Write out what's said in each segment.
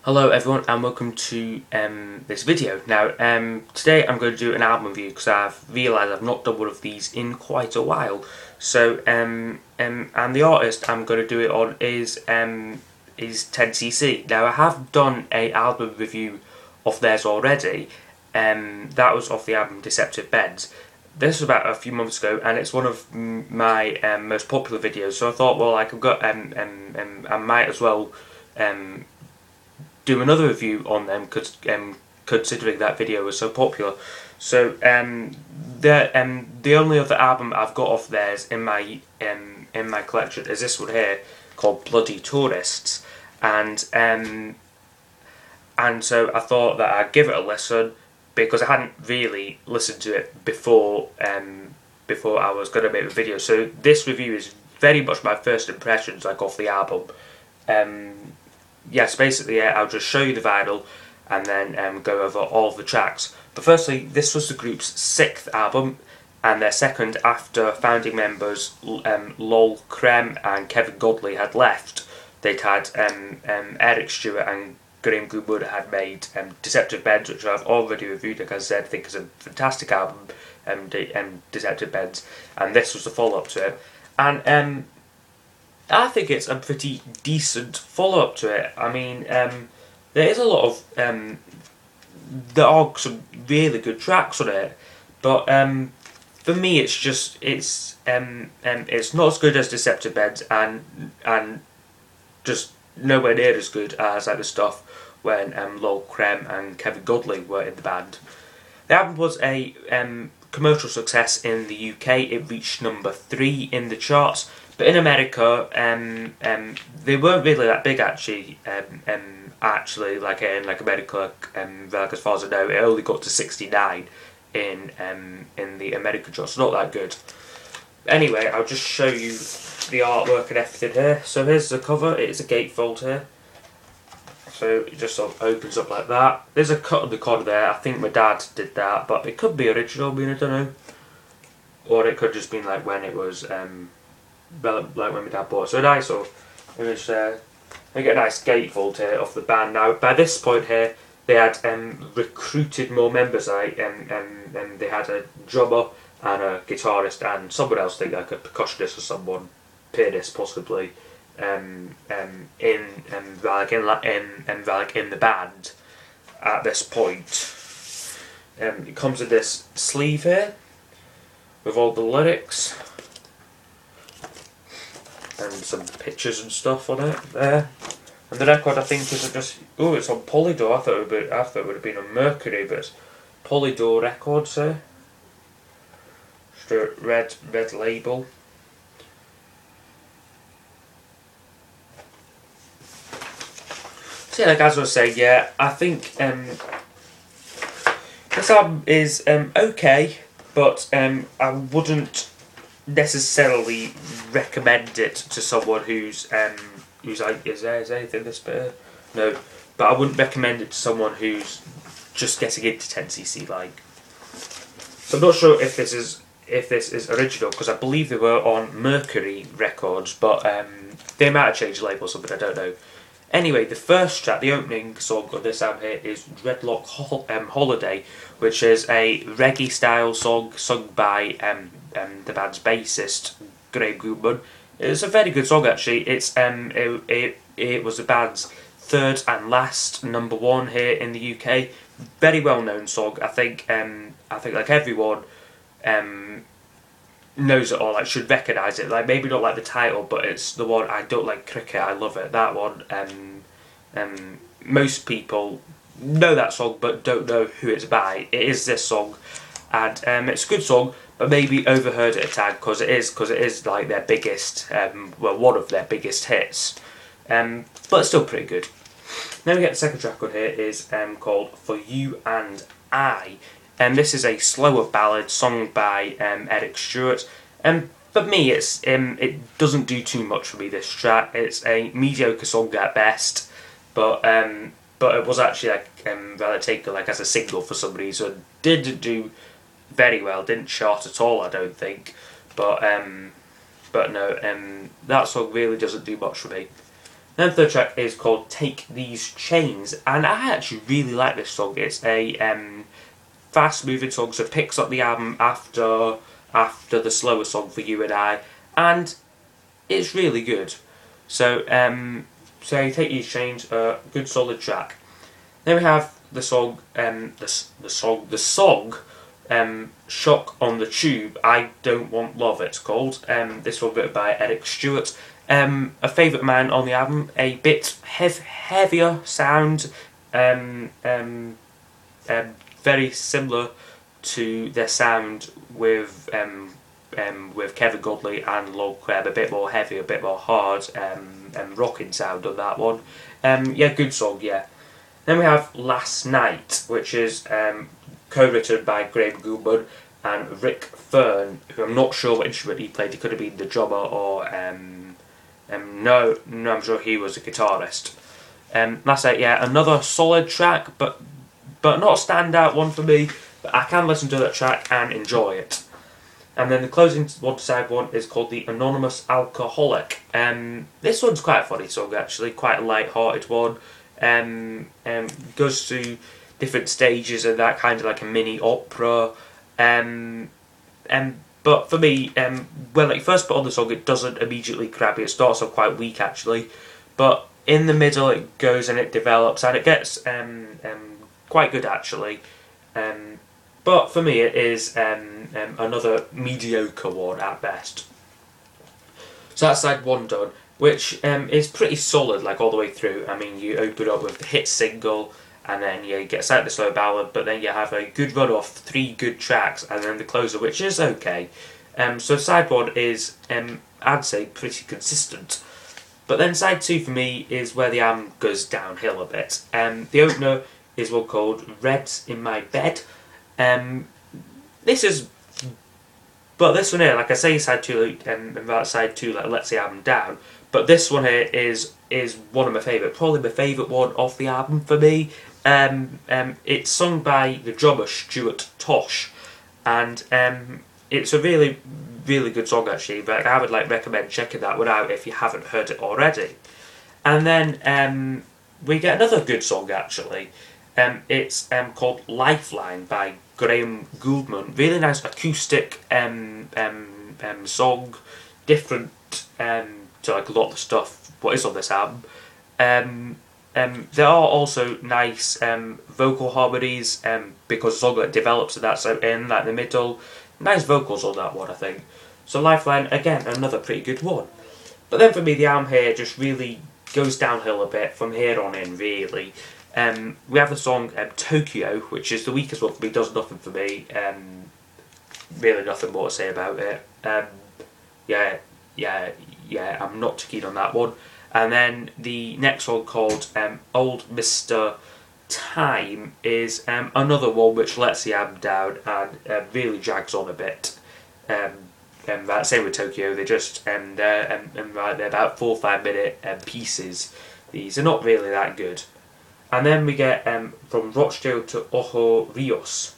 Hello everyone and welcome to this video. Now today I'm going to do an album review because I've realised I've not done one of these in quite a while. So and the artist I'm going to do it on is 10cc. Now I have done a album review of theirs already. That was of the album Deceptive Beds. This was about a few months ago, and it's one of my most popular videos. So I thought, well, I might as well do another review on them because considering that video was so popular. So the only other album I've got off theirs in my collection is this one here called Bloody Tourists, and so I thought that I'd give it a listen because I hadn't really listened to it before I was going to make the video. So this review is very much my first impressions, like, off the album. Yes, basically, I'll just show you the vinyl and then go over all of the tracks. But firstly, this was the group's 6th album and their second after founding members Lol Krem and Kevin Godley had left. They'd had Eric Stewart and Graham Goodman had made Deceptive Beds, which I've already reviewed. Like I said, I think is a fantastic album, Deceptive Beds, and this was the follow-up to it. And I think it's a pretty decent follow-up to it. I mean, there is a lot of there are some really good tracks on it, but for me, it's not as good as Deceptive Beds, and just nowhere near as good as like the stuff when Lol Krem and Kevin Godley were in the band. The album was a commercial success in the UK. It reached number 3 in the charts. But in America, they weren't really that big actually. Actually, like in America, like as far as I know, it only got to 69 in the American charts. Not that good. Anyway, I'll just show you the artwork and everything here. So here's the cover. It's a gatefold here. So it just sort of opens up like that. There's a cut on the corner there. I think my dad did that, but it could be original. I mean, I don't know. Or it could just been like when it was like when my dad bought it. So a nice sort of image there. They get a nice gatefold here off the band. Now by this point here, they had recruited more members. They had a drummer and a guitarist and someone else, I think, like a percussionist or someone, pianist possibly, in the band at this point. It comes with this sleeve here with all the lyrics and some pictures and stuff on it there. And the record, I think, is just it's on Polydor. I thought it would have been on Mercury, but it's Polydor Records here. Just a red label. So yeah, like as I was saying, yeah, I think this album is okay, but I wouldn't necessarily recommend it to someone who's like, is there anything this bit? No, but I wouldn't recommend it to someone who's just getting into 10cc. Like, so I'm not sure if this is original because I believe they were on Mercury Records, but they might have changed the label or something. I don't know. Anyway, the first track, the opening song on this album here is Dreadlock Holiday, which is a reggae style song sung by the band's bassist Graham Goodman. It's a very good song actually. It's it was the band's 3rd and last number 1 here in the UK. Very well known song. I think like everyone knows it or like should recognise it. Like maybe not like the title, but it's the one I Don't Like Cricket, I Love It. That one. Most people know that song but don't know who it's by. It is this song, and it's a good song, but maybe overheard it a tad because it is like their biggest, one of their biggest hits. But it's still pretty good. Then we get the second track on here is called For You and I. And this is a slower ballad sung by Eric Stewart. For me, it doesn't do too much for me, this track. It's a mediocre song at best, but it was actually like taken like as a single for some reason. Didn't do very well, didn't chart at all, I don't think. But no, that song really doesn't do much for me. Then the third track is called Take These Chains, and I actually really like this song. It's a fast moving song, so it picks up the album after the slower song For You and I, and it's really good. So Take These Chains, good solid track. Then we have the song, the song, Shock on the Tube, I Don't Want Love, it's called. This one written by Eric Stewart. A favourite of mine on the album, a bit heavier sound, very similar to their sound with Kevin Godley and Lol Creb, a bit more heavy, a bit more hard, and rocking sound on that one. Good song, yeah. Then we have Last Night, which is co-written by Graham Goodman and Rick Fern, who I'm not sure what instrument he played. He could have been the drummer or no, I'm sure he was a guitarist. Last Night, yeah, another solid track, but not a standout one for me. But I can listen to that track and enjoy it. And then the closing side one is called The Anonymous Alcoholic. This one's quite a funny song actually, quite a light-hearted one. Goes through different stages of that, kind of like a mini opera. But for me, when you first put on the song, it doesn't immediately grab you. It starts off quite weak actually, but in the middle it goes and it develops and it gets quite good actually. But for me, it is another mediocre one at best. So that's side one done, which is pretty solid, like all the way through. I mean, you open up with the hit single, and then you get out the slow ballad, but then you have a good run off, 3 good tracks, and then the closer, which is okay. So side one is, I'd say, pretty consistent. But then side 2 for me is where the album goes downhill a bit. The opener is one called Reds in My Bed. This one here, like I say, side 2, about side 2, like lets the album down. But this one here is one of my favourite, probably my favourite one off the album for me. It's sung by the drummer Stuart Tosh, and it's a really, really good song actually. But I would recommend checking that one out if you haven't heard it already. And then we get another good song actually. It's called Lifeline by Graham Goodman. Really nice acoustic song, different to like a lot of the stuff what is on this album. There are also nice vocal harmonies because the song develops and that's in like the middle. Nice vocals on that one, I think. So Lifeline, again, another pretty good one. But then for me, the album here just really goes downhill a bit from here on in, really. We have the song Tokyo, which is the weakest one for me, does nothing for me. Really nothing more to say about it. I'm not too keen on that one. And then the next one called Old Mr. Time is another one which lets the album down and really drags on a bit. Same with Tokyo, they just they're about 4 or 5 minute pieces. These are not really that good. And then we get From Rochester to Ojo Rios.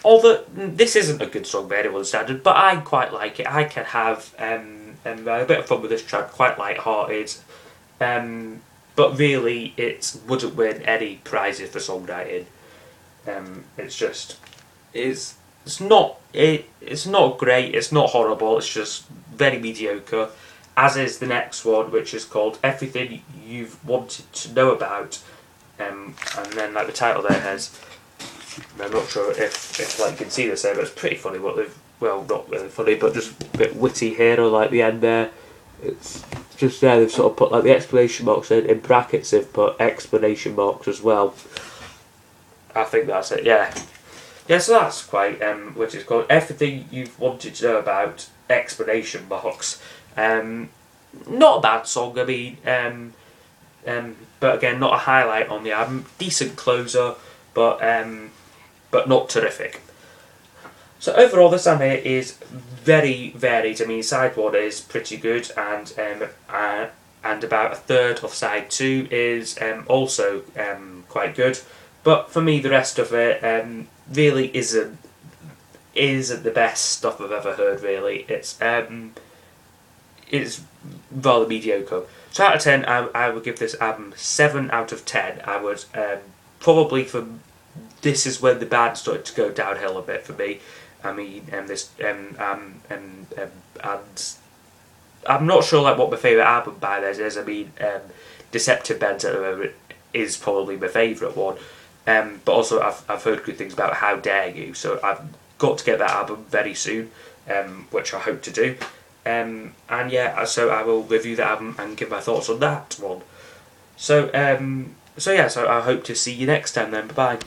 Although this isn't a good song by anyone's standard, but I quite like it. I can have a bit of fun with this track, quite light-hearted. But really, it wouldn't win any prizes for songwriting. It's not great. It's not horrible. It's just very mediocre. As is the next one, which is called Everything You've Wanted to Know About, and then like the title there has. I'm not sure if you can see this there, but it's pretty funny what they've. Well, not really funny, but just a bit witty here or like the end there. It's just there. They've sort of put like the exclamation marks in brackets. They've put explanation marks as well. I think that's it. Yeah. So that's quite which is called Everything You've Wanted to Know About exclamation marks. Not a bad song. I mean, but again, not a highlight on the album. Decent closer, but not terrific. So overall, this album here is very varied. I mean, side 1 is pretty good, and about a third of side 2 is also quite good. But for me, the rest of it really isn't the best stuff I've ever heard. Really, it's rather mediocre. So out of 10, I would give this album 7 out of 10. I would probably this is when the band started to go downhill a bit for me. I mean, and I'm not sure like what my favourite album by theirs is. I mean, Deceptive Bends at the moment is probably my favourite one. But also I've heard good things about How Dare You, so I've got to get that album very soon, which I hope to do. And yeah, so I will review the album and give my thoughts on that one. So I hope to see you next time then. Bye bye.